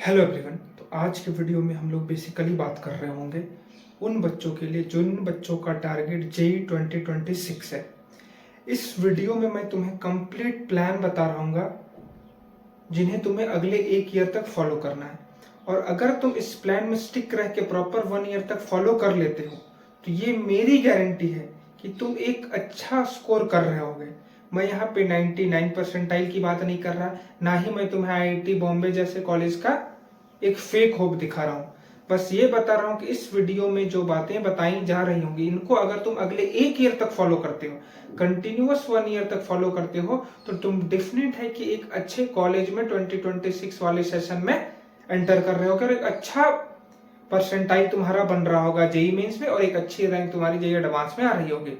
Hello everyone. तो आज के वीडियो में हम लोग बेसिकली बात कर रहे होंगे उन बच्चों के लिए जिन बच्चों का टारगेट जेई 2026 है। इस वीडियो में मैं तुम्हें कंप्लीट प्लान बता रहा हूँ जिन्हें तुम्हें अगले एक ईयर तक फॉलो करना है। और अगर तुम इस प्लान में स्टिक रह के प्रॉपर 1 ईयर तक फॉलो कर लेते हो तो ये मेरी गारंटी है कि तुम एक अच्छा स्कोर कर रहे होगे। मैं यहाँ पे 99 परसेंटाइल की बात नहीं कर रहा, ना ही मैं तुम्हें आईआईटी बॉम्बे जैसे कॉलेज का एक फेक होप दिखा रहा हूँ। बस ये बता रहा हूँ कि इस वीडियो में जो बातें बताई जा रही होंगी इनको अगर तुम अगले एक ईयर तक फॉलो करते हो, कंटिन्यूअस 1 ईयर तक फॉलो करते हो, तो तुम डेफिनेट है कि एक अच्छे कॉलेज में 2026 वाले सेशन में एंटर कर रहे हो और एक अच्छा परसेंटाइल तुम्हारा बन रहा होगा जेई मेंस में और एक अच्छी रैंक तुम्हारी जेई एडवांस में आ रही होगी।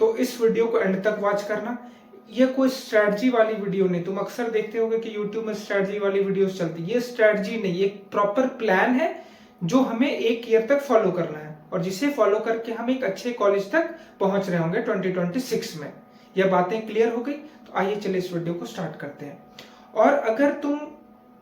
तो इस वीडियो को एंड तक वॉच करना। ये कोई स्ट्रेटजी वाली वीडियो नहीं। तुम अक्सर देखते होगे कि YouTube में स्ट्रेटजी वाली वीडियोस चलती है। ये स्ट्रेटजी नहीं, ये प्रॉपर प्लान है जो हमें एक ईयर तक फॉलो करना है और जिसे फॉलो करके हम एक अच्छे कॉलेज तक पहुंच रहे होंगे 2026 में। यह बातें क्लियर हो गई तो आइए चले इस वीडियो को स्टार्ट करते हैं। और अगर तुम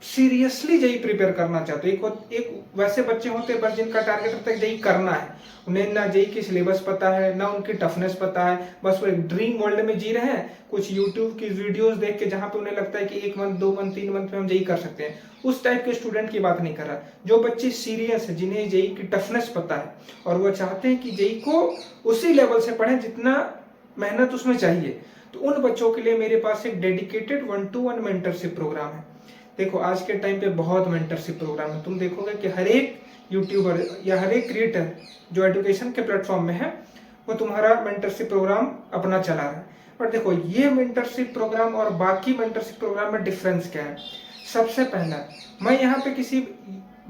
सीरियसली जेई प्रिपेयर करना चाहते हो, एक वैसे बच्चे होते हैं बस जिनका टारगेट होता है जेई करना है, उन्हें ना जेई की सिलेबस पता है ना उनकी टफनेस पता है, बस वो एक ड्रीम वर्ल्ड में जी रहे हैं कुछ यूट्यूब की वीडियोस देख के जहां पे उन्हें लगता है कि 1 मंथ 2 मंथ 3 मंथ में हम जेई कर सकते हैं। उस टाइप के स्टूडेंट की बात नहीं कर रहा। जो बच्चे सीरियस है, जिन्हें जेई की टफनेस पता है और वो चाहते हैं कि जेई को उसी लेवल से पढ़ें जितना मेहनत उसमें चाहिए, तो उन बच्चों के लिए मेरे पास एक डेडिकेटेड 1-to-1 मेंटरशिप प्रोग्राम है। देखो आज के टाइम पे बहुत मेंटरशिप प्रोग्राम है। तुम देखोगे कि हर एक यूट्यूबर या हर एक क्रिएटर जो एजुकेशन के प्लेटफॉर्म में है वो तुम्हारा मेंटरशिप प्रोग्राम अपना चला रहा है। पर देखो ये मेंटरशिप प्रोग्राम और बाकी मेंटरशिप प्रोग्राम में डिफरेंस क्या है। सबसे पहला, मैं यहाँ पे किसी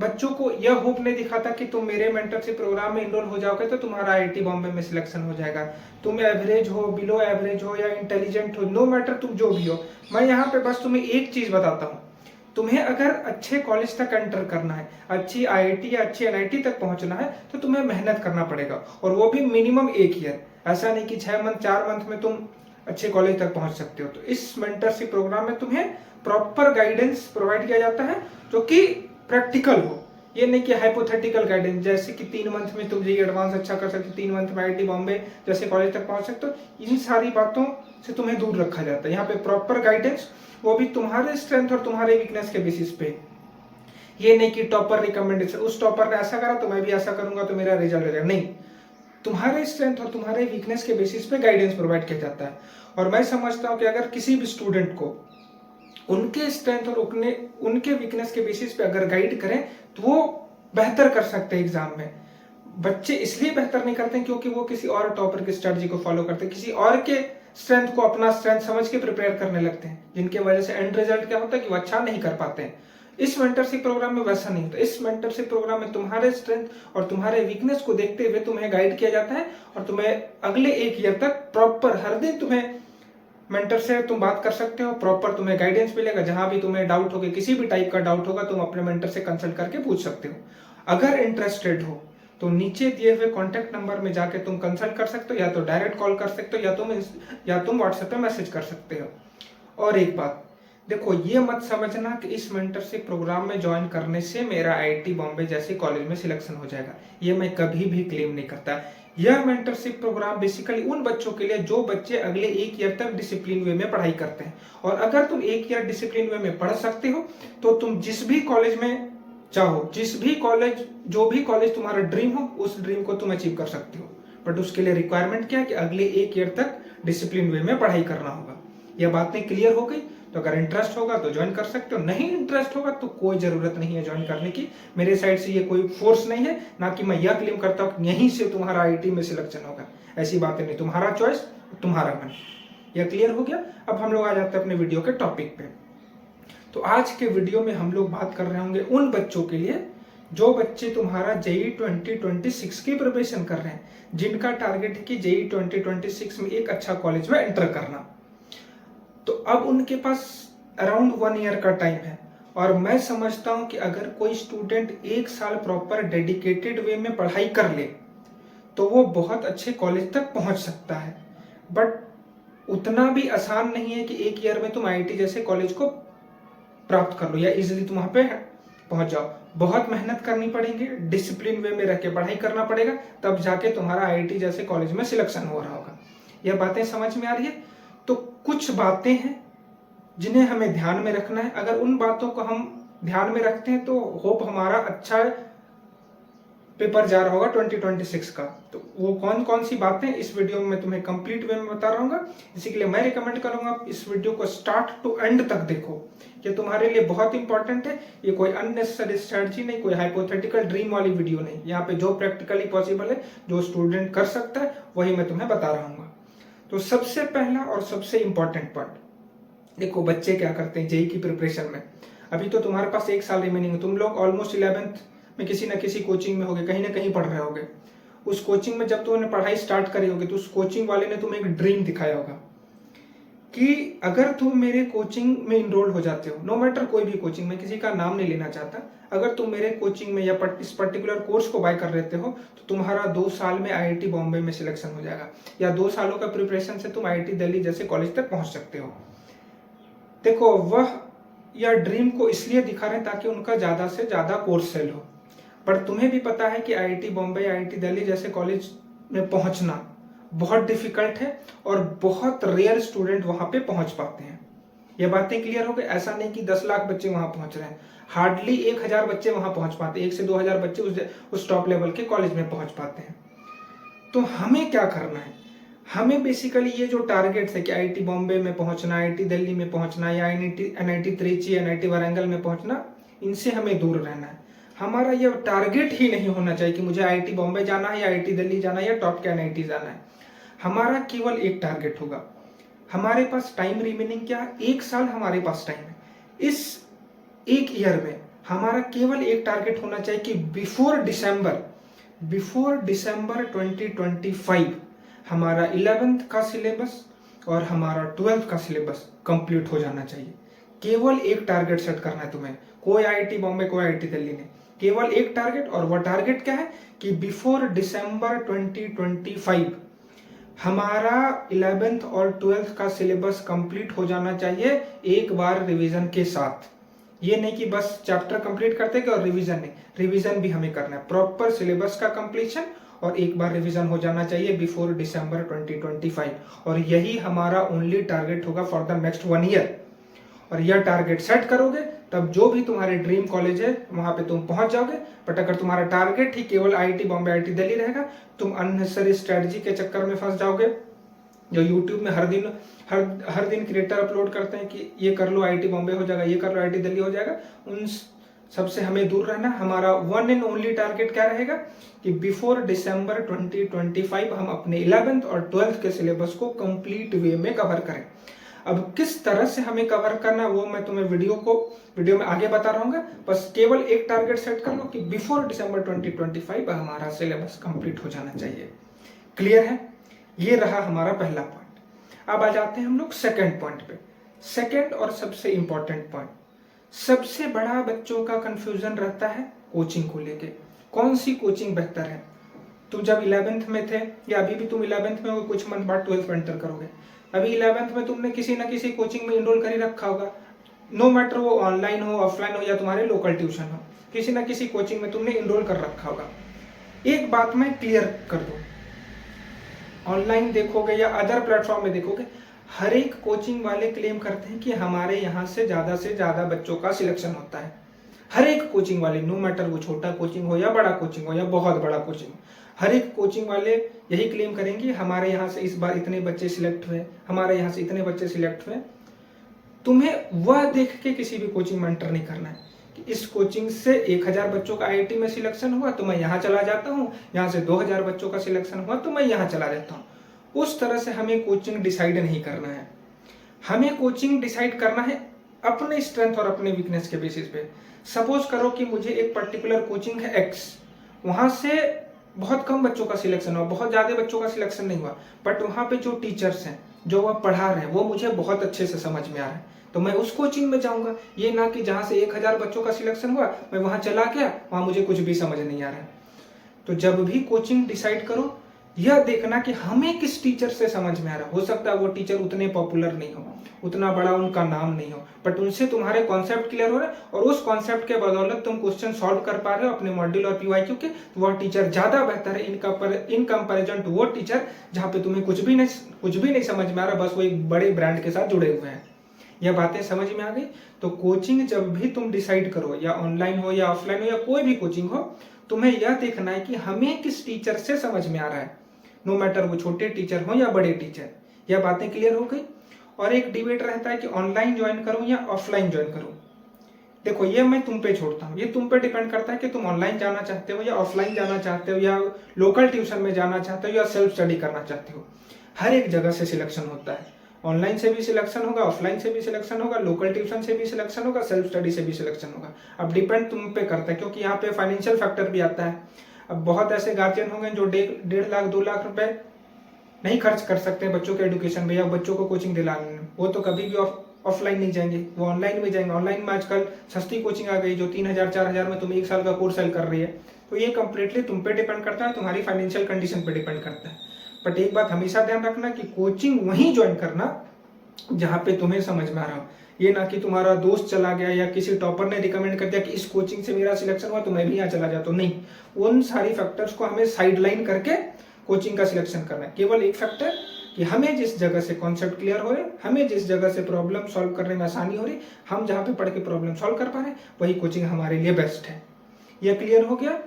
बच्चों को यह होप नहीं दिखाता कि तुम मेरे मेंटरशिप प्रोग्राम में इनरोल हो जाओगे तो तुम्हारा आईआईटी बॉम्बे में सिलेक्शन हो जाएगा। तुम एवरेज हो, बिलो एवरेज हो या इंटेलिजेंट हो, नो मैटर तुम जो भी हो, मैं यहाँ पे बस तुम्हें एक चीज बताता हूँ। तुम्हें अगर अच्छे कॉलेज तक एंटर करना है, अच्छी आईआईटी या अच्छी एनआईटी तक पहुंचना है, तो तुम्हें मेहनत करना पड़ेगा और वो भी मिनिमम एक ईयर। ऐसा नहीं कि 6 मंथ 4 मंथ में तुम अच्छे कॉलेज तक पहुंच सकते हो। तो इस मेंटरशिप प्रोग्राम में तुम्हें प्रॉपर गाइडेंस प्रोवाइड किया जाता है जो कि प्रैक्टिकल हो। ये नहीं कि हाइपोथेटिकल गाइडेंस, जैसे कि 3 मंथ में तुम जेईई एडवांस अच्छा कर सकते हो, 3 मंथ में आईआईटी बॉम्बे जैसे कॉलेज तक पहुंच सकते हो, इन सारी बातों से तुम्हें दूर रखा जाता है। यहाँ पे प्रॉपर गाइडेंस, वो भी तुम्हारे स्ट्रेंथ और तुम्हारे वीकनेस के बेसिस पे। ये नहीं कि टॉपर रिकमेंडेशन, उस टॉपर ने ऐसा करा तो मैं भी ऐसा करूंगा तो मेरा रिजल्ट हो जाएगा, नहीं। तुम्हारे स्ट्रेंथ और तुम्हारे वीकनेस के बेसिस पे गाइडेंस प्रोवाइड किया जाता है। और मैं समझता हूं कि अगर किसी भी स्टूडेंट को उनके स्ट्रेंथ और उनके वीकनेस के बेसिस पे अगर गाइड करें तो वो बेहतर कर सकते हैं एग्जाम में। बच्चे इसलिए बेहतर नहीं करते क्योंकि वो किसी और टॉपर की स्ट्रेटजी को फॉलो करते हैं, किसी और के स्ट्रेंथ को अपना स्ट्रेंथ समझ के प्रिपेयर करने लगते हैं, जिनके वजह से एंड रिजल्ट क्या होता है कि वो अच्छा नहीं कर पाते हैं। इस मेंटरशिप प्रोग्राम में वैसा नहीं होता। इस मेंटरशिप प्रोग्राम में तुम्हारे स्ट्रेंथ और तुम्हारे वीकनेस को देखते हुए तुम्हें गाइड किया जाता है और तुम्हें अगले एक ईयर तक प्रॉपर हर दिन तुम्हें मेंटर से तुम बात कर सकते हो, प्रॉपर तुम्हें गाइडेंस मिलेगा। जहां भी तुम्हें डाउट होगा, किसी भी टाइप का डाउट होगा, तुम अपने मेंटर से कंसल्ट करके पूछ सकते हो। अगर इंटरेस्टेड हो तो नीचे दिए हुए कॉन्टेक्ट नंबर में जाके तुम कंसल्ट कर सकते हो, या तो डायरेक्ट कॉल कर सकते हो या तुम व्हाट्सएप पे मैसेज कर सकते हो। और एक बात देखो, ये मत समझना कि इस मेंटरशिप प्रोग्राम में ज्वाइन करने से मेरा आईआईटी बॉम्बे जैसे कॉलेज में सिलेक्शन हो जाएगा। ये मैं कभी भी क्लेम नहीं करता। यह मेंटरशिप प्रोग्राम बेसिकली उन बच्चों के लिए जो बच्चे अगले एक ईयर तक डिसिप्लिन वे में पढ़ाई करते हैं। और अगर तुम एक ईयर डिसिप्लिन वे में पढ़ सकते हो तो तुम जिस भी कॉलेज में चाहो, जिस भी कॉलेज, जो भी कॉलेज तुम्हारा ड्रीम हो, उस ड्रीम को तुम अचीव कर सकते हो। बट उसके लिए रिक्वायरमेंट क्या है कि अगले एक ईयर तक डिसिप्लिन वे में पढ़ाई करना होगा। यह बातें क्लियर हो गई। तो अगर इंटरेस्ट होगा तो ज्वाइन कर सकते हो, नहीं इंटरेस्ट होगा तो कोई जरूरत नहीं है ज्वाइन करने की। मेरे साइड से ये कोई फोर्स नहीं है, ना कि मैं यह क्लेम करता हूं यहीं से तुम्हारा आईआईटी में सिलेक्शन होगा। ऐसी बातें नहीं, तुम्हारा चॉइस, तुम्हारा मन। यह क्लियर हो गया। अब हम लोग आ जाते हैं अपने वीडियो के टॉपिक पे। तो आज के वीडियो में हम लोग बात कर रहे होंगे उन बच्चों के लिए जो बच्चे तुम्हारा जेईई 2026 की प्रिपरेशन कर रहे हैं, जिनका टारगेट है कि जेईई 2026 में एक अच्छा कॉलेज में एंटर करना। तो अब उनके पास अराउंड 1 ईयर का टाइम है और मैं समझता हूं कि अगर कोई स्टूडेंट 1 साल प्रॉपर डेडिकेटेड वे में पढ़ाई कर ले तो वो बहुत अच्छे कॉलेज तक पहुंच सकता है। बट उतना भी आसान नहीं है कि एक ईयर में तुम आईआईटी जैसे कॉलेज को प्राप्त कर लो या इजीली तुम वहां पे पहुंच जाओ। बहुत मेहनत करनी पड़ेगी, डिसिप्लिन वे में रह के पढ़ाई करना पड़ेगा, तब जाके तुम्हारा आईआईटी जैसे कॉलेज में सिलेक्शन हो रहा होगा। यह बातें समझ में आ रही है? तो कुछ बातें हैं जिन्हें हमें ध्यान में रखना है। अगर उन बातों को हम ध्यान में रखते हैं तो होप हमारा अच्छा पेपर जा रहा होगा 2026 का। तो वो कौन कौन सी बातें इस वीडियो में मैं तुम्हें कंप्लीट वे में बता रहा हूँ। इसी के लिए मैं रिकमेंड करूंगा इस वीडियो को स्टार्ट टू एंड तक देखो, ये तुम्हारे लिए बहुत इंपॉर्टेंट है। ये कोई अननेसेसरी स्ट्रेटजी नहीं, कोई हाइपोथेटिकल ड्रीम वाली वीडियो नहीं। यहाँ पे जो प्रैक्टिकली पॉसिबल है, जो स्टूडेंट कर सकता है, वही मैं तुम्हें बता रहा हूँ। तो सबसे पहला और सबसे इंपॉर्टेंट पॉइंट देखो, बच्चे क्या करते हैं जेईई की प्रिपरेशन में। अभी तो तुम्हारे पास 1 साल रिमेनिंग है, तुम लोग ऑलमोस्ट 11th में किसी ना किसी कोचिंग में होगे, कहीं ना कहीं पढ़ रहे होगे। उस कोचिंग में जब तुमने पढ़ाई स्टार्ट करी होगी तो उस कोचिंग वाले ने तुम्हें एक ड्रीम दिखाया होगा कि अगर तुम मेरे कोचिंग में इनरोल हो जाते हो, नो मैटर कोई भी कोचिंग में, किसी का नाम नहीं लेना चाहता, अगर तुम मेरे कोचिंग में या इस पर्टिकुलर कोर्स को बाय कर लेते हो तो तुम्हारा 2 साल में आईआईटी बॉम्बे में सिलेक्शन हो जाएगा, या 2 सालों का प्रिपरेशन से तुम आईआईटी दिल्ली जैसे कॉलेज तक पहुंच सकते हो। देखो, वह या ड्रीम को इसलिए दिखा रहे हैं ताकि उनका ज्यादा से ज्यादा कोर्स सेल हो। पर तुम्हें भी पता है कि आईआईटी बॉम्बे, आईआईटी दिल्ली जैसे कॉलेज में पहुंचना बहुत डिफिकल्ट है और बहुत रेयर स्टूडेंट वहां पे पहुंच पाते हैं। ये बातें क्लियर हो गई? ऐसा नहीं कि 10 लाख बच्चे वहां पहुंच रहे हैं, हार्डली 1000 बच्चे वहां पहुंच पाते हैं, 1 से 2000 बच्चे उस टॉप लेवल के कॉलेज में पहुंच पाते हैं। तो हमें क्या करना है? हमें बेसिकली ये जो टारगेट है कि आईआईटी बॉम्बे में पहुंचना, आईआईटी दिल्ली में पहुंचना, या एनआईटी त्रिची, एनआईटी वारंगल में पहुंचना, इनसे हमें दूर रहना है। हमारा ये टारगेट ही नहीं होना चाहिए कि मुझे आईआईटी बॉम्बे जाना है या आईआईटी दिल्ली जाना है या टॉप के एनआईटी जाना है। हमारा केवल एक टारगेट होगा। हमारे पास टाइम रिमेनिंग क्या है? 1 साल हमारे पास टाइम है। इस 1 ईयर में हमारा केवल एक टारगेट होना चाहिए कि बिफोर डिसम्बर 2025 हमारा 11th का सिलेबस और हमारा 12th का सिलेबस कंप्लीट हो जाना चाहिए। केवल एक टारगेट सेट करना है तुम्हें, कोई आईआईटी बॉम्बे, कोई आईआईटी दिल्ली नहीं, केवल एक टारगेट। और वह टारगेट क्या है कि बिफोर डिसम्बर 2025 हमारा 11th और 12th का सिलेबस कंप्लीट हो जाना चाहिए, एक बार रिवीजन के साथ। ये नहीं कि बस चैप्टर कंप्लीट करते गए और रिवीजन नहीं, रिवीजन भी हमें करना है। प्रॉपर सिलेबस का कंप्लीशन और एक बार रिवीजन हो जाना चाहिए बिफोर डिसम्बर 2025, और यही हमारा ओनली टारगेट होगा फॉर द नेक्स्ट 1 ईयर। और यह टारगेट सेट करोगे तब जो भी तुम्हारे ड्रीम कॉलेज है वहां पे तुम पहुंच जाओगे। बट अगर तुम्हारा टारगेट ही केवल आईआईटी बॉम्बे, आईआईटी दिल्ली रहेगा, तुम अननेसेसरी स्ट्रेटजी के चक्कर में फंस जाओगे। जो यूट्यूब में हर दिन क्रिएटर अपलोड करते हैं कि ये कर लो आईआईटी बॉम्बे हो जाएगा, ये कर लो आईआईटी दिल्ली हो जाएगा, उन सबसे हमें दूर रहना। हमारा 1 एंड ओनली टारगेट क्या रहेगा कि बिफोर डिसम्बर 2025 हम अपने 11th और 12th के सिलेबस को कंप्लीट वे में कवर करें। अब किस तरह से हमें कवर करना वो मैं तुम्हें वीडियो में आगे बता रहा हूँ। बस केवल एक टारगेट सेट कर लो कि बिफोर डिसम्बर 2025 हमारा सिलेबस कंप्लीट हो जाना चाहिए। क्लियर है? ये रहा हमारा पहला पॉइंट। अब आ जाते हैं हम लोग सेकंड पॉइंट पे। सेकंड और सबसे इंपॉर्टेंट पॉइंट, सबसे बड़ा बच्चों का कंफ्यूजन रहता है कोचिंग को लेके। कौन सी कोचिंग बेहतर है? तुम जब 11th में थे या अभी भी तुम 11th में हो, कुछ मंथ बाद 12th में एंटर करोगे, अभी 11th में तुमने किसी ना किसी कोचिंग में इनरोल कर ही रखा होगा, नो मैटर वो ऑनलाइन हो, ऑफलाइन हो या तुम्हारे लोकल ट्यूशन हो, किसी ना किसी कोचिंग में तुमने इनरोल कर रखा होगा। एक बात मैं क्लियर कर दूं, ऑनलाइन देखोगे या अदर प्लेटफॉर्म में देखोगे, हर एक कोचिंग वाले क्लेम करते हैं कि हमारे यहाँ से ज्यादा बच्चों का सिलेक्शन होता है। हर एक कोचिंग वाले, नो मैटर वो छोटा कोचिंग हो या बड़ा कोचिंग हो या बहुत बड़ा कोचिंग, हर एक कोचिंग वाले यही क्लेम करेंगे हमारे यहाँ से इस बार इतने बच्चे सिलेक्ट हुए, हमारे यहाँ से इतने बच्चे सिलेक्ट हुए। तुम्हें वह देख के किसी भी कोचिंग में एंटर नहीं करना है कि इस कोचिंग से 1000 बच्चों का आईआईटी में सिलेक्शन हुआ तो मैं यहाँ चला जाता हूँ, यहाँ से 2000 बच्चों का सिलेक्शन हुआ तो मैं यहाँ चला जाता हूँ। उस तरह से हमें कोचिंग डिसाइड नहीं करना है। हमें कोचिंग डिसाइड करना है अपने स्ट्रेंथ और अपने वीकनेस के बेसिस पे। सपोज करो कि मुझे एक पर्टिकुलर कोचिंग है एक्स, वहां से बहुत कम बच्चों का सिलेक्शन हुआ, बहुत ज्यादा बच्चों का सिलेक्शन नहीं हुआ, बट वहां पे जो टीचर्स हैं, जो वह पढ़ा रहे हैं, वो मुझे बहुत अच्छे से समझ में आ रहा है, तो मैं उस कोचिंग में जाऊंगा। ये ना कि जहां से 1000 बच्चों का सिलेक्शन हुआ मैं वहां चला गया, वहां मुझे कुछ भी समझ नहीं आ रहा है। तो जब भी कोचिंग डिसाइड करो, यह देखना कि हमें किस टीचर से समझ में आ रहा है। हो सकता है वो टीचर उतने पॉपुलर नहीं हो, उतना बड़ा उनका नाम नहीं हो, बट उनसे तुम्हारे कॉन्सेप्ट क्लियर हो रहे हैं और उस कॉन्सेप्ट के बदौलत तुम क्वेश्चन सॉल्व कर पा रहे हो अपने मॉड्यूल और पीवाईक्यू के, तो वह टीचर ज्यादा बेहतर है इन कंपेरिजन टू वो टीचर जहां पे तुम्हें कुछ भी नहीं समझ में आ रहा, बस वो एक बड़े ब्रांड के साथ जुड़े हुए हैं। यह बातें समझ में आ गई। तो कोचिंग जब भी तुम डिसाइड करो, या ऑनलाइन हो या ऑफलाइन हो या कोई भी कोचिंग हो, तुम्हें यह देखना है कि हमें किस टीचर से समझ में आ रहा है, नो मैटर वो छोटे टीचर हो या बड़े टीचर। यह बातें क्लियर हो गई। और एक डिबेट रहता है कि ऑनलाइन ज्वाइन करूं या ऑफलाइन ज्वाइन करूं। देखो ये मैं तुम पे छोड़ता हूं, ये तुम पे डिपेंड करता है कि तुम ऑनलाइन जाना चाहते हो या ऑफलाइन जाना चाहते हो, या लोकल ट्यूशन में जाना चाहते हो या सेल्फ स्टडी करना चाहते हो। हर एक जगह से सिलेक्शन होता है, ऑनलाइन से भी सिलेक्शन होगा, ऑफलाइन से भी सिलेक्शन होगा, लोकल ट्यूशन से भी सिलेक्शन होगा, सेल्फ स्टडी से भी सिलेक्शन होगा। अब डिपेंड तुम पे करता है, क्योंकि यहाँ पे फाइनेंशियल फैक्टर भी आता है। अब बहुत ऐसे गार्जियन होंगे जो 1.5 लाख 2 लाख रुपए नहीं खर्च कर सकते बच्चों के एजुकेशन में या बच्चों को कोचिंग दिलाने में, वो तो कभी भी ऑफलाइन नहीं जाएंगे, वो ऑनलाइन में जाएंगे। ऑनलाइन में आजकल सस्ती कोचिंग आ गई जो 3,000 4,000 में तुम्हें 1 साल का कोर्स सेल कर रही है। तो ये कंप्लीटली तुम पे डिपेंड करता है, तुम्हारी फाइनेंशियल कंडीशन पे डिपेंड करता है। बट एक बात हमेशा ध्यान रखना कि कोचिंग वहीं ज्वाइन करना जहां पे तुम्हें समझ में आ रहा हो। ये ना कि तुम्हारा दोस्त चला गया या किसी टॉपर ने रिकमेंड कर दिया कि इस कोचिंग से मेरा सिलेक्शन हुआ तो मैं भी यहाँ चला जाता हूँ, नहीं। उन सारी फैक्टर्स को हमें साइडलाइन करके कोचिंग का सिलेक्शन करना है। केवल एक फैक्टर कि हमें जिस जगह से कॉन्सेप्ट क्लियर हो रहे, हमें जिस जगह से प्रॉब्लम सॉल्व करने में आसानी हो रही, हम जहाँ पे पढ़ के प्रॉब्लम सॉल्व कर पा रहे हैं, वही कोचिंग हमारे लिए बेस्ट है। यह क्लियर हो गया।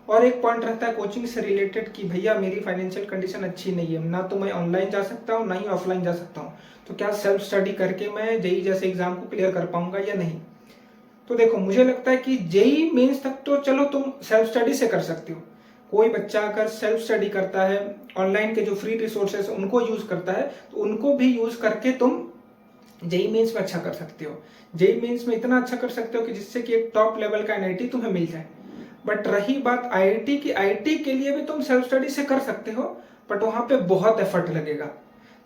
और एक पॉइंट रहता है कोचिंग से रिलेटेड कि भैया मेरी फाइनेंशियल कंडीशन अच्छी नहीं है, ना तो मैं ऑनलाइन जा सकता हूँ ना ही ऑफलाइन जा सकता हूँ, तो क्या सेल्फ स्टडी करके मैं जेई जैसे एग्जाम को क्लियर कर पाऊंगा या नहीं। तो देखो मुझे लगता है कि जेई मेंस तक तो चलो तुम सेल्फ स्टडी से कर सकते हो। कोई बच्चा अगर सेल्फ स्टडी करता है, ऑनलाइन के जो फ्री रिसोर्सेस उनको यूज करता है, तो उनको भी यूज करके तुम जेई मेंस में अच्छा कर सकते हो। जेई मेंस में इतना अच्छा कर सकते हो कि जिससे कि एक टॉप लेवल का एनआईटी तुम्हें मिल जाए। बट रही बात आईआईटी की, आईआईटी के लिए भी तुम सेल्फ स्टडी से कर सकते हो, बट वहां पे बहुत एफर्ट लगेगा।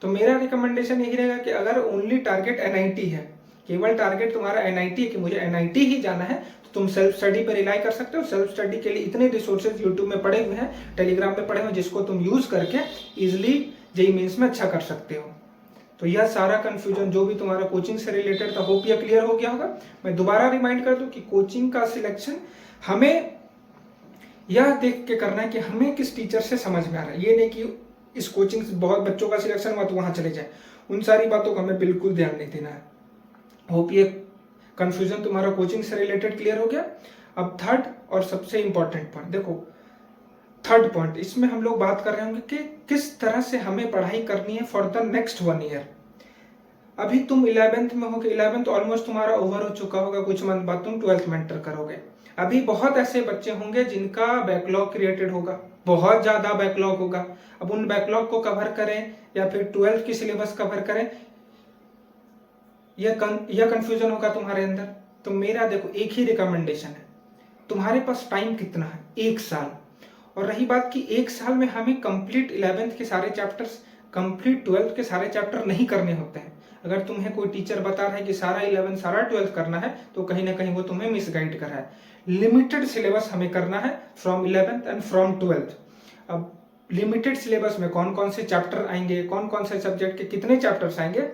तो मेरा रिकमेंडेशन यही रहेगा कि अगर ओनली टारगेट एनआईटी है, केवल टारगेट तुम्हारा एनआईटी है कि मुझे एनआईटी ही जाना है, तो तुम सेल्फ स्टडी पर रिलाई कर सकते हो। सेल्फ स्टडी के लिए इतने रिसोर्सेज यूट्यूब में पड़े हुए हैं, टेलीग्राम में पड़े हुए हैं, जिसको तुम यूज करके इजिली जेई मेंस में अच्छा कर सकते हो। तो यह सारा कंफ्यूजन जो भी तुम्हारा कोचिंग से रिलेटेड था, होप यह क्लियर हो गया होगा। मैं दोबारा रिमाइंड कर दूं कि कोचिंग का सिलेक्शन हमें यह देख के करना है कि हमें किस टीचर से समझ में आ रहा है। ये नहीं कि इस कोचिंग से बहुत बच्चों का सिलेक्शन हुआ तो वहां चले जाए, उन सारी बातों को हमें बिल्कुल ध्यान नहीं देना है। होप ये कंफ्यूजन तुम्हारा कोचिंग से रिलेटेड क्लियर हो गया। अब थर्ड और सबसे इंपॉर्टेंट पॉइंट देखो, थर्ड पॉइंट इसमें हम लोग बात कर रहे होंगे कि किस तरह से हमें पढ़ाई करनी है फॉर द नेक्स्ट 1 ईयर। अभी तुम 11th में हो, 11th ऑलमोस्ट तुम्हारा ओवर हो चुका होगा, कुछ मंथ बाद तुम 12th में एंटर करोगे। अभी बहुत ऐसे बच्चे होंगे जिनका बैकलॉग क्रिएटेड होगा, बहुत ज्यादा बैकलॉग होगा। अब उन बैकलॉग को कवर करें या फिर 12th की सिलेबस कवर करें, यह कंफ्यूजन होगा तुम्हारे अंदर। तो मेरा देखो एक ही रिकमेंडेशन है, तुम्हारे पास टाइम कितना है, 1 साल। और रही बात कि 1 साल में हमें कंप्लीट 11th के सारे चैप्टर्स, कंप्लीट 12th के सारे चैप्टर नहीं करने होते हैं। अगर तुम्हें कोई टीचर बता रहा है कि सारा 11th सारा 12th करना है, तो कहीं ना कहीं वो तुम्हें मिसगाइड कर रहा है। लिमिटेड सिलेबस हमें करना है from 11th and from 12th। अब लिमिटेड सिलेबस में कौन कौन से चैप्टर आएंगे, कौन कौन से सब्जेक्ट के कितने चैप्टर्स आएंगे,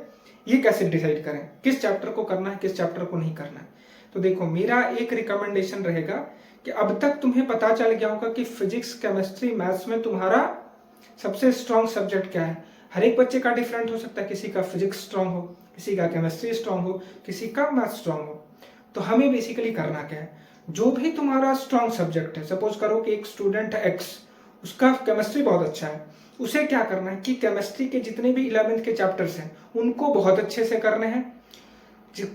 ये कैसे डिसाइड करें, किस चैप्टर को करना है किस चैप्टर को नहीं करना है। तो देखो मेरा एक रिकमेंडेशन रहेगा कि अब तक तुम्हें पता चल गया होगा कि फिजिक्स, केमिस्ट्री, मैथ्स में तुम्हारा सबसे स्ट्रॉन्ग सब्जेक्ट क्या है। हर एक बच्चे का डिफरेंट हो सकता है, किसी का फिजिक्स स्ट्रॉन्ग हो, किसी का केमिस्ट्री स्ट्रॉन्ग हो, किसी का मैथ्स स्ट्रॉन्ग हो। तो हमें बेसिकली करना क्या है, जो भी तुम्हारा स्ट्रॉन्ग सब्जेक्ट है, सपोज करो कि एक स्टूडेंट है एक्स, उसका केमिस्ट्री बहुत अच्छा है, उसे क्या करना है कि केमिस्ट्री के जितने भी 11th के चैप्टर्स हैं उनको बहुत अच्छे से करने हैं।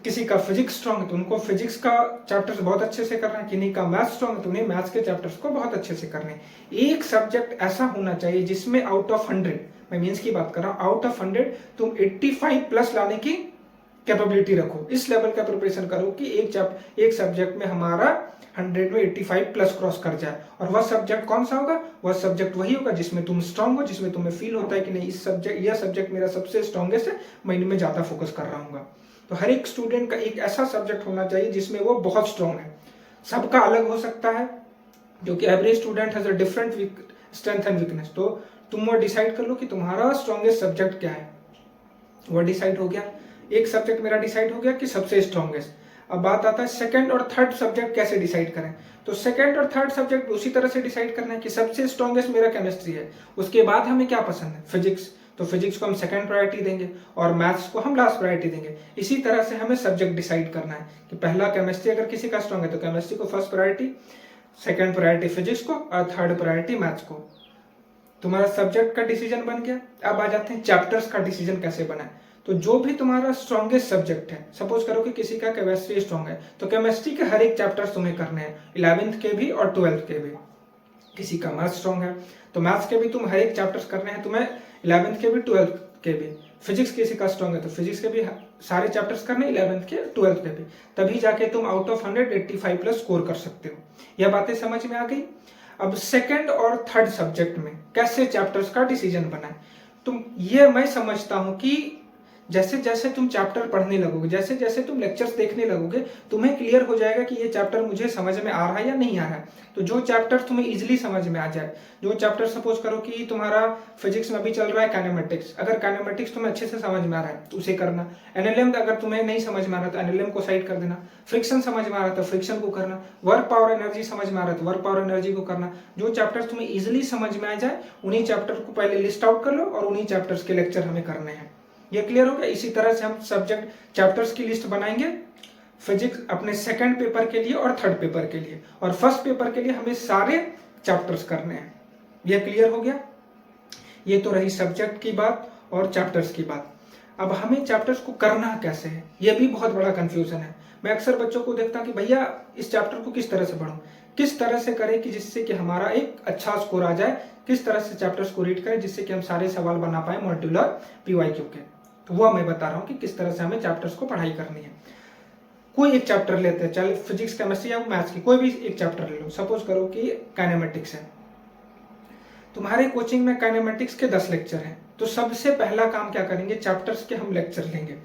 किसी का फिजिक्स स्ट्रॉन्ग है तो उनको फिजिक्स का चैप्टर्स बहुत अच्छे से करना है, किसी का मैथ्स स्ट्रॉन्ग है तो उन्हें मैथ्स के चैप्टर्स को बहुत अच्छे से करने हैं। एक सब्जेक्ट ऐसा होना चाहिए जिसमें आउट ऑफ 100, मैं मीन्स की बात कर रहा हूँ, आउट ऑफ 100 तुम 85 प्लस लाने की कैपेबिलिटी रखो। इस लेवल का प्रिपरेशन करो कि एक सब्जेक्ट में हमारा 100 में 85 प्लस क्रॉस कर जाए। और वह सब्जेक्ट कौन सा होगा, वह सब्जेक्ट वही होगा जिसमें तुम स्ट्रांग हो, जिसमें तुम्हें फील होता है कि नहीं यह सब्जेक्ट मेरा सबसे स्ट्रॉन्गेस्ट है, मैं इनमें ज्यादा फोकस कर रहा हूँ। तो हर एक स्टूडेंट का एक ऐसा सब्जेक्ट होना चाहिए जिसमें वो बहुत स्ट्रॉन्ग है। सबका अलग हो सकता है, क्योंकि every student has a different strength and weakness. तो तुम वो डिसाइड कर लो कि तुम्हारा स्ट्रॉन्गेस्ट सब्जेक्ट क्या है। वो डिसाइड हो गया, एक सब्जेक्ट मेरा डिसाइड हो गया कि सबसे स्ट्रॉन्गेस्ट। अब बात आता है सेकंड और थर्ड सब्जेक्ट कैसे डिसाइड करें। तो सेकंड और थर्ड सब्जेक्ट उसी तरह से डिसाइड करना है कि सबसे स्ट्रॉन्गेस्ट मेरा केमिस्ट्री है, उसके बाद हमें क्या पसंद है, फिजिक्स, तो फिजिक्स को हम सेकंड प्रायोरिटी देंगे और मैथ्स को हम लास्ट प्रायोरिटी देंगे। इसी तरह से हमें सब्जेक्ट डिसाइड करना है कि पहला केमिस्ट्री अगर किसी का स्ट्रॉन्ग है तो केमिस्ट्री को first priority, second priority physics को और थर्ड प्रायोरिटी मैथ्स को। तुम्हारा सब्जेक्ट का डिसीजन बन गया। अब आ जाते हैं चैप्टर्स का डिसीजन कैसे बना है। तो जो भी तुम्हारा स्ट्रॉन्गेस्ट सब्जेक्ट है, सपोज करो कि किसी का केमिस्ट्री स्ट्रॉन्ग है तो केमिस्ट्री के हर एक चैप्टर्स तुम्हें करने हैं, 11th के भी और 12th के भी। किसी का मैथ्स स्ट्रॉन्ग है तो मैथ्स के भी तुम हर एक चैप्टर्स करने हैं तुम्हें, 11th के भी 12th के भी। फिजिक्स किसी का स्ट्रॉन्ग है तो फिजिक्स के भी सारे चैप्टर्स करने, 11th के 12th के भी। तभी जाके तुम आउट ऑफ 100 85 प्लस स्कोर कर सकते हो। यह बातें समझ में आ गई। अब सेकंड और थर्ड सब्जेक्ट में कैसे चैप्टर्स का डिसीजन बनाए। तुम ये मैं समझता हूं कि जैसे जैसे तुम चैप्टर पढ़ने लगोगे, जैसे जैसे तुम लेक्चर्स देखने लगोगे, तुम्हें क्लियर हो जाएगा कि ये चैप्टर मुझे समझ में आ रहा है या नहीं आ रहा है। तो जो चैप्टर तुम्हें इजीली समझ में आ जाए, जो चैप्टर सपोज करो कि तुम्हारा फिजिक्स में अभी चल रहा है काइनेमेटिक्स, अगर काइनेमेटिक्स तुम्हें अच्छे से समझ में आ रहा है तो उसे करना। एनएलएम अगर तुम्हें नहीं समझ में आ रहा तो एनएलएम को साइड कर देना। फ्रिक्शन समझ में आ रहा तो फ्रिक्शन को करना। वर्क पावर एनर्जी समझ में आ रहा है तो वर्क पावर एनर्जी को करना। जो चैप्टर्स तुम्हें इजिली समझ में आ जाए उन्हीं चैप्टर को पहले लिस्ट आउट कर लो और उन्हीं चैप्टर्स के लेक्चर हमें करने हैं। ये क्लियर हो गया। इसी तरह से हम सब्जेक्ट चैप्टर्स की लिस्ट बनाएंगे फिजिक्स अपने सेकंड पेपर के लिए और थर्ड पेपर के लिए, और फर्स्ट पेपर के लिए हमें सारे चैप्टर्स करने हैं। ये क्लियर हो गया। ये तो रही सब्जेक्ट की बात और चैप्टर्स की बात। अब हमें चैप्टर्स को करना कैसे है, ये भी बहुत बड़ा कंफ्यूजन है। मैं अक्सर बच्चों को देखता हूं कि भैया इस चैप्टर को किस तरह से पढूं, किस तरह से करें कि जिससे कि हमारा एक अच्छा स्कोर आ जाए, किस तरह से चैप्टर्स को रीड करें जिससे कि हम सारे सवाल बना पाए मॉड्यूल और पीवाईक्यू के। तो वो मैं बता रहा हूँ कि किस तरह से हमें चैप्टर्स को पढ़ाई करनी है। कोई एक चैप्टर लेते हैं, चाहे फिजिक्स केमिस्ट्री या मैथ्स की कोई भी एक चैप्टर ले लो। सपोज करो कि काइनेमेटिक्स है, तुम्हारे कोचिंग में काइनेमेटिक्स के 10 लेक्चर हैं, तो सबसे पहला काम क्या करेंगे, चैप्टर्स के हम लेक्चर लेंगे।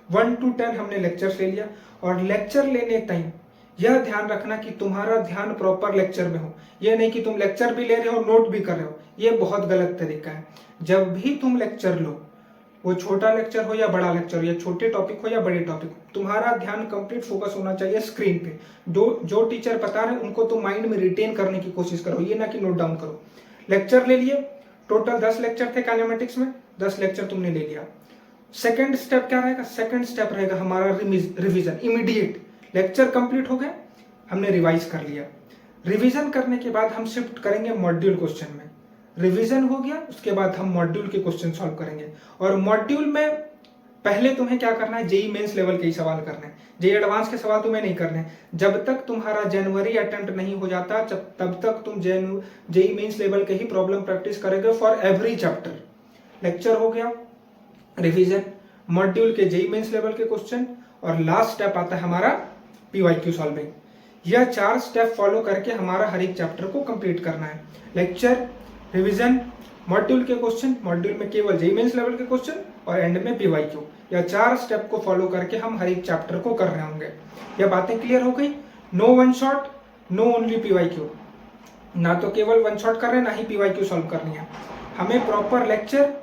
1 to 10 हमने लेक्चर्स ले लिया, और लेक्चर लेने टाइम यह ध्यान रखना कि तुम्हारा ध्यान प्रॉपर लेक्चर में हो। यह नहीं कि तुम लेक्चर भी ले रहे हो नोट भी कर रहे हो, ये बहुत गलत तरीका है। जब भी तुम लेक्चर लो, वो छोटा लेक्चर हो या बड़ा लेक्चर हो, या छोटे टॉपिक हो या बड़े टॉपिक हो, तुम्हारा ध्यान कंप्लीट फोकस होना चाहिए स्क्रीन पे। जो टीचर बता रहे हैं उनको तुम माइंड में रिटेन करने की कोशिश करो, ये ना कि नोट डाउन करो। लेक्चर ले लिए, टोटल 10 लेक्चर थे काइनेमेटिक्स में, 10 लेक्चर तुमने ले लिया। सेकंड स्टेप क्या रहेगा, सेकंड स्टेप रहेगा हमारा रिवीजन। इमीडिएट लेक्चर कंप्लीट हो गए, हमने रिवाइज कर लिया। रिवीजन करने के बाद हम शिफ्ट करेंगे मॉड्यूल क्वेश्चन में। रिवीजन हो गया, उसके बाद हम मॉड्यूल के क्वेश्चन सॉल्व करेंगे। और मॉड्यूल में पहले तुम्हें क्या करना है, जेई मेंस लेवल के ही सवाल करने हैं, जेई एडवांस के सवाल तुम्हें नहीं करने। जब तक तुम्हारा जनवरी अटेम्प्ट नहीं हो जाता तब तक तुम जेई मेंस लेवल के ही प्रॉब्लम प्रैक्टिस करोगे फॉर एवरी चैप्टर। लेक्चर हो गया, रिवीजन, मॉड्यूल के जेई मेंस लेवल के क्वेश्चन, और लास्ट स्टेप आता है हमारा पीवाईक्यू सॉल्विंग। यह 4 स्टेप फॉलो करके हमारा हर एक चैप्टर को कंप्लीट करना है। लेक्चर, रिवीजन, मॉड्यूल के क्वेश्चन, मॉड्यूल में केवल जेई मेंस लेवल के क्वेश्चन, और एंड में पीवाईक्यू। यह 4 स्टेप को फॉलो करके हम हर एक चैप्टर को कर रहे होंगे। यह बातें क्लियर हो गई। No one shot, no only PYQ. ना तो केवल वन शॉट कर रहे हैं, ना ही पीवाईक्यू सॉल्व करनी है। हमें proper lecture,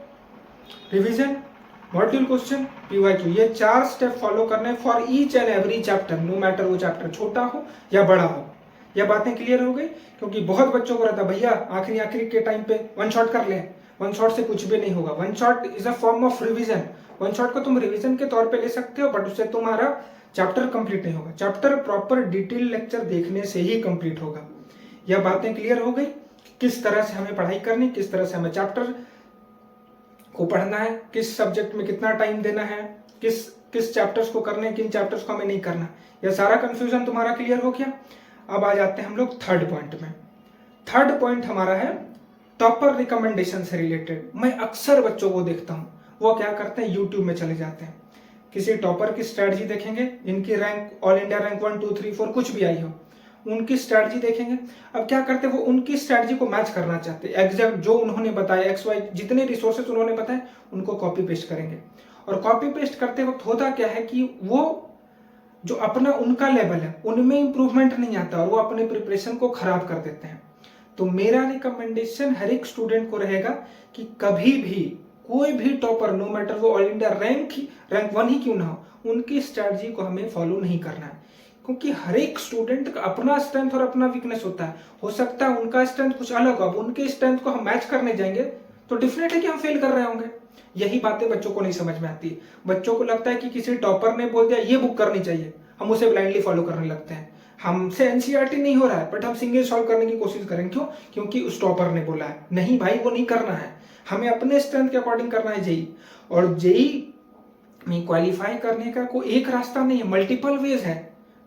revision, module question, PYQ, ये 4 स्टेप फॉलो करने for each and every chapter, no matter वो चैप्टर छोटा हो या बड़ा हो। यह बातें क्लियर हो गई। क्योंकि बहुत बच्चों को रहता है भैया आखिरी के टाइम पे वन शॉट कर ले, वन शॉट से कुछ भी नहीं होगा। One shot is a form of revision. One shot को तुम रिवीजन के तौर पे ले सकते हो, बट उससे तुम्हारा चैप्टर कंप्लीट नहीं होगा। चैप्टर प्रॉपर डिटेल लेक्चर देखने से ही कंप्लीट होगा। यह बातें क्लियर हो गई। किस तरह से हमें पढ़ाई करनी, किस तरह से हमें चैप्टर को पढ़ना है, किस सब्जेक्ट में कितना टाइम देना है, किस चैप्टर्स को करने, किन चैप्टर्स को हमें नहीं करना, यह सारा कंफ्यूजन तुम्हारा क्लियर हो गया। अब आ जाते हैं हम लोग थर्ड पॉइंट में। थर्ड पॉइंट हमारा है टॉपर रिकमेंडेशन से रिलेटेड। मैं अक्सर बच्चों को देखता हूं, वो क्या करते हैं, यूट्यूब में चले जाते हैं, किसी टॉपर की स्ट्रेटजी देखेंगे, इनकी रैंक ऑल इंडिया रैंक 1 2 3 4 कुछ भी आई हो, उनकी स्ट्रेटजी देखेंगे। अब क्या करते हैं, वो उनकी स्ट्रेटजी को मैच करना चाहते हैं। एग्जैक्ट जो उन्होंने बताया, XY जितने रिसोर्सेज उन्होंने बताए उनको कॉपी पेस्ट करेंगे। और कॉपी पेस्ट करते वक्त होता क्या है कि वो जो अपना उनका लेवल है उनमें इंप्रूवमेंट नहीं आता और वो अपने प्रिपरेशन को खराब कर देते हैं। तो मेरा रिकमेंडेशन हर एक स्टूडेंट को रहेगा कि कभी भी कोई भी टॉपर, नो मैटर वो ऑल इंडिया रैंक 1 ही क्यों ना हो, उनकी स्ट्रैटेजी को हमें फॉलो नहीं करना है। क्योंकि हर एक स्टूडेंट का अपना स्ट्रेंथ और अपना वीकनेस होता है। हो सकता है उनका स्ट्रेंथ कुछ अलग हो, अब उनके स्ट्रेंथ को हम मैच करने जाएंगे तो डिफिनेट है कि हम फेल कर रहे होंगे। यही बातें बच्चों को नहीं समझ में आती। बच्चों को लगता है कि किसी टॉपर ने बोल दिया ये बुक करनी चाहिए, हम उसे ब्लाइंडली फॉलो करने लगते हैं। हमसे एनसीईआरटी नहीं हो रहा है बट हम सिंगल सॉल्व करने की कोशिश करें। क्यों? क्योंकि उस टॉपर ने बोला है। नहीं भाई, वो नहीं करना है, हमें अपने स्ट्रेंथ के अकॉर्डिंग करना है जेई। और जेई में क्वालिफाई करने का कोई एक रास्ता नहीं है, मल्टीपल वेज है।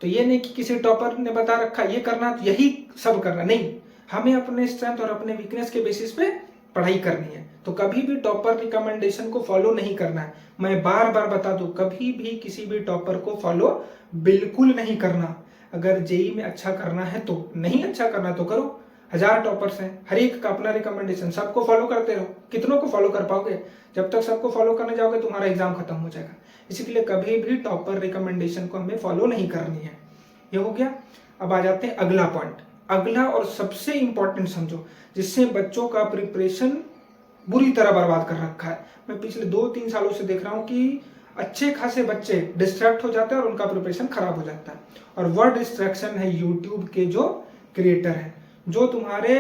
तो ये नहीं कि किसी टॉपर ने बता रखा ये करना तो यही सब करना, नहीं। हमें अपने स्ट्रेंथ और अपने वीकनेस के बेसिस पे पढ़ाई करनी है। तो कभी भी टॉपर रिकमेंडेशन को फॉलो नहीं करना है। मैं बार बार बता दूं, कभी भी किसी भी टॉपर को फॉलो बिल्कुल नहीं करना। अगर जेई में अच्छा करना है तो, नहीं अच्छा करना तो करो। 1000 टॉपर्स हैं, हर एक का अपना रिकमेंडेशन, सबको फॉलो करते रहो। कितनों को फॉलो कर पाओगे? जब तक सबको फॉलो करने जाओगे तुम्हारा एग्जाम खत्म हो जाएगा। इसलिए कभी भी टॉपर रिकमेंडेशन को हमें फॉलो नहीं करनी है। ये हो गया। अब आ जाते हैं अगला पॉइंट। अगला और सबसे इंपॉर्टेंट समझो, जिससे बच्चों का प्रिपरेशन बुरी तरह बर्बाद कर रखा है। मैं पिछले 2-3 सालों से देख रहा हूं कि अच्छे खासे बच्चे डिस्ट्रैक्ट हो जाते हैं और उनका प्रिपरेशन खराब हो जाता है। और वह डिस्ट्रैक्शन है यूट्यूब के जो क्रिएटर हैं, जो तुम्हारे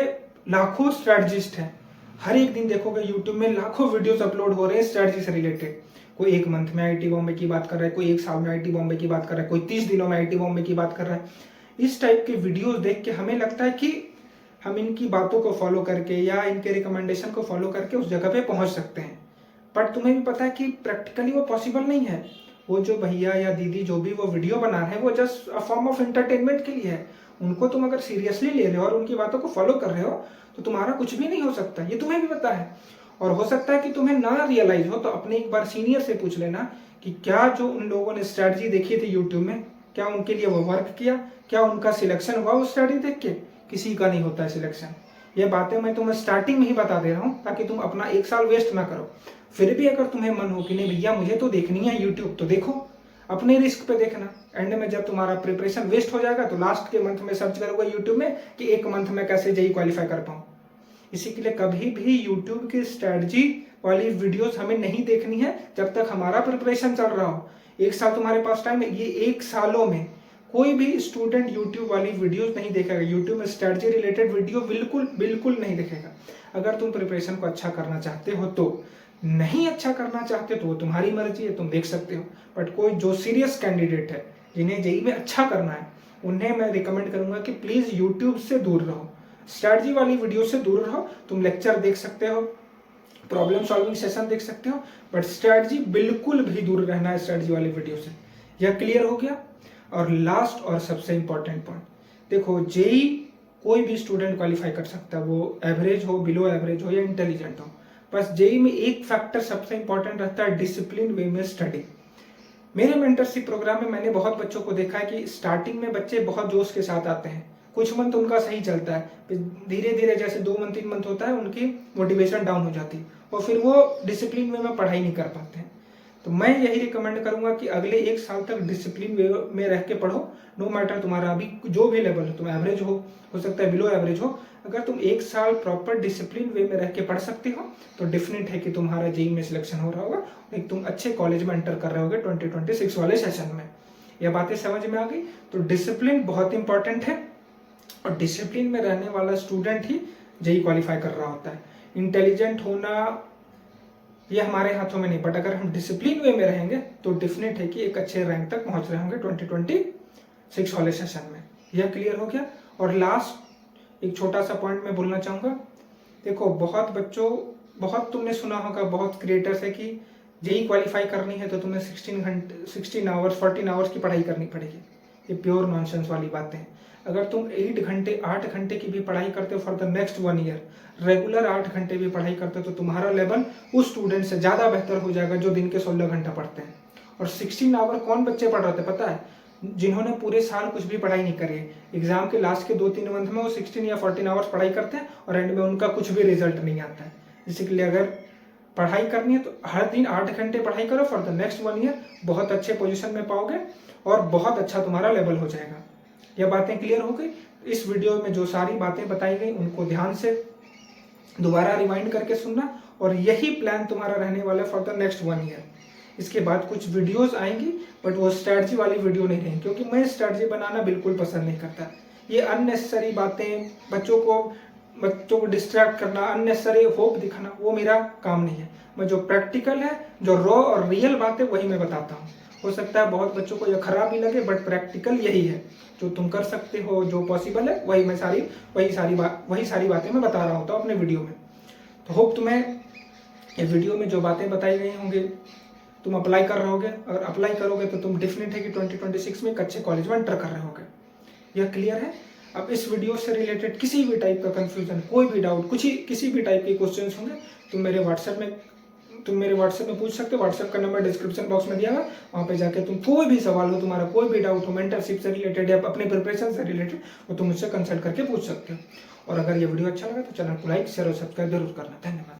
लाखों स्ट्रेटजिस्ट हैं। हर एक दिन देखोगे यूट्यूब में लाखों वीडियोस अपलोड हो रहे हैं स्ट्रेटजी से रिलेटेड। कोई 1 मंथ में आईआईटी बॉम्बे की बात कर रहा है, कोई 1 साल में आईआईटी बॉम्बे की बात कर रहा है, कोई 30 दिनों में आईआईटी बॉम्बे की बात कर रहा है। इस टाइप के वीडियोस देख के हमें लगता है कि हम इनकी बातों को फॉलो करके या इनके रिकमेंडेशन को फॉलो करके उस जगह पे पहुंच सकते हैं। बट तुम्हें भी पता है कि प्रैक्टिकली वो पॉसिबल नहीं है। वो जो भैया या दीदी जो भी वो वीडियो बना रहे हैं वो just a form of entertainment के लिए है। उनको तुम अगर सीरियसली ले रहे हो और उनकी बातों को फॉलो कर रहे हो तो तुम्हारा कुछ भी नहीं हो सकता। ये तुम्हें भी पता है। और हो सकता है कि तुम्हें ना रियलाइज हो तो अपने एक बार सीनियर से पूछ लेना कि क्या जो उन लोगों ने स्ट्रैटेजी देखी थी यूट्यूब में, क्या उनके लिए वो वर्क किया, क्या उनका सिलेक्शन हुआ उस स्ट्रैटेजी देख के? किसी का नहीं होता है सिलेक्शन। ये बातें मैं तुम्हें स्टार्टिंग में ही बता दे रहा हूँ ताकि तुम अपना 1 साल वेस्ट ना करो। फिर भी अगर तुम्हें मन हो कि नहीं भैया मुझे तो देखनी है यूट्यूब, तो देखो, अपने रिस्क पे देखना। एंड में जब तुम्हारा प्रिपरेशन वेस्ट हो जाएगा तो लास्ट के मंथ में सर्च करोगे यूट्यूब में कि 1 मंथ में कैसे जेई क्वालिफाई कर पाऊँ। इसी के लिए कभी भी यूट्यूब की स्ट्रैटेजी वाली वीडियोस हमें नहीं देखनी है जब तक हमारा प्रिपरेशन चल रहा हो। 1 साल तुम्हारे पास टाइम है, ये 1 सालों में कोई भी स्टूडेंट यूट्यूब वाली वीडियोस नहीं देखेगा। यूट्यूब में स्ट्रैटेजी रिलेटेड वीडियो बिल्कुल नहीं देखेगा। अगर तुम प्रिपरेशन को अच्छा करना चाहते हो तो, नहीं अच्छा करना चाहते तो वो तुम्हारी मर्जी है, तुम देख सकते हो। बट कोई जो सीरियस कैंडिडेट है जिन्हें जेई में अच्छा करना है, उन्हें मैं रिकमेंड करूंगा कि प्लीज यूट्यूब से दूर रहो, स्ट्रैटेजी वाली वीडियो से दूर रहो। तुम लेक्चर देख सकते हो, प्रॉब्लम सॉल्विंग सेशन देख सकते हो, बट स्ट्रैटेजी बिल्कुल भी दूर रहना है स्ट्रैटेजी वाली वीडियो से। यह क्लियर हो गया। और लास्ट और सबसे इंपॉर्टेंट पॉइंट, देखो जेई कोई भी स्टूडेंट क्वालिफाई कर सकता है, वो एवरेज हो, बिलो एवरेज हो या इंटेलिजेंट हो। बस जेई में एक फैक्टर सबसे इंपॉर्टेंट रहता है, डिसिप्लिन वे में स्टडी। मेरे मेंटरशिप प्रोग्राम में मैंने बहुत बच्चों को देखा है कि स्टार्टिंग में बच्चे बहुत जोश के साथ आते हैं, कुछ मंथ उनका सही चलता है, धीरे धीरे जैसे 2 मंथ 3 मंथ होता है उनकी मोटिवेशन डाउन हो जाती है और फिर वो डिसिप्लिन वे में पढ़ाई नहीं कर पाते हैं। तो मैं यही रिकमेंड करूंगा कि अगले 1 साल तक डिसिप्लिन वे में रह के पढ़ो। नो मैटर तुम्हारा अभी जो भी लेवल हो, तुम एवरेज हो सकता है बिलो एवरेज हो, अगर तुम 1 साल प्रॉपर डिसिप्लिन वे में रह के पढ़ सकते हो तो डेफिनेट है कि तुम्हारा जेई में सिलेक्शन हो रहा होगा, एक तुम अच्छे कॉलेज में एंटर कर रहे होगे 2026 वाले सेशन में। यह बातें समझ में आ गई। तो डिसिप्लिन बहुत इंपॉर्टेंट है और डिसिप्लिन में रहने वाला स्टूडेंट ही जेई क्वालिफाई कर रहा होता है। इंटेलिजेंट होना ये हमारे हाथों में नहीं, बट अगर हम डिसिप्लिन वे में रहेंगे तो डेफिनेट है कि एक अच्छे रैंक तक पहुंच रहे होंगे 2026 वाले सेशन में। यह क्लियर हो गया। और लास्ट एक छोटा सा पॉइंट मैं बोलना चाहूंगा। देखो बहुत तुमने सुना होगा, बहुत क्रिएटर्स है कि जेई क्वालिफाई करनी है तो तुम्हें 16 आवर्स 14 आवर्स की पढ़ाई करनी पड़ेगी। ये प्योर नॉनसेंस वाली बातें हैं। अगर तुम 8 घंटे की भी पढ़ाई करते हो for the next 1 year, regular 8 घंटे भी पढ़ाई करते हो तो तुम्हारा लेवल उस स्टूडेंट से ज्यादा बेहतर हो जाएगा जो दिन के 16 घंटा पढ़ते हैं। और 16 आवर कौन बच्चे पढ़ रहे थे पता है? जिन्होंने पूरे साल कुछ भी पढ़ाई नहीं करी है, एग्जाम के लास्ट के 2-3 मंथ में वो 16 या 14 आवर्स पढ़ाई करते हैं और एंड में उनका कुछ भी रिजल्ट नहीं आता है। इसीलिए अगर पढ़ाई करनी है तो हर दिन 8 घंटे पढ़ाई करो फॉर द नेक्स्ट 1 ईयर, बहुत अच्छे पोजीशन में पाओगे और बहुत अच्छा तुम्हारा लेवल हो जाएगा। यह बातें क्लियर हो गई। इस वीडियो में जो सारी बातें बताई गई उनको ध्यान से दोबारा रिवाइंड करके सुनना, और यही प्लान तुम्हारा रहने वाला है फॉर द नेक्स्ट 1 ईयर। इसके बाद कुछ वीडियोस आएंगी, बट वो स्ट्रैटेजी वाली वीडियो नहीं रहेंगी, क्योंकि मैं स्ट्रैटेजी बनाना बिल्कुल पसंद नहीं करता। ये अननेसेसरी बातें, बच्चों को डिस्ट्रैक्ट करना, अननेसेसरी होप दिखाना, वो मेरा काम नहीं है। मैं जो प्रैक्टिकल है, जो रॉ और रियल बात है, वही मैं बताता हूँ। हो सकता है बहुत बच्चों को यह खराब भी लगे, बट प्रैक्टिकल यही है, जो तुम कर सकते हो, जो पॉसिबल है, वही सारी बातें मैं बता रहा होता हूँ अपने वीडियो में। तो होप तुम्हें ये वीडियो में जो बातें बताई गई होंगी तुम अप्लाई कर रहे होगे। अगर अप्लाई करोगे तो तुम डेफिनेट है कि 2026 में एक अच्छे कॉलेज में एंटर कर रहे होगे। यह क्लियर है। अब इस वीडियो से रिलेटेड किसी भी टाइप का कंफ्यूजन, कोई भी डाउट, किसी भी टाइप के क्वेश्चंस होंगे, तुम मेरे व्हाट्सएप में पूछ सकते हो। व्हाट्सएप का नंबर डिस्क्रिप्शन बॉक्स में दिया हुआ, वहाँ पे जाके तुम कोई भी सवाल हो, तुम्हारा कोई भी डाउट हो मेंटरशिप से रिलेटेड या अपने प्रिपरेशन से रिलेटेड, वो तुम मुझसे कंसल्ट करके पूछ सकते हो। और अगर ये वीडियो अच्छा लगा तो चैनल को लाइक, शेयर और सब्सक्राइब जरूर करना। धन्यवाद।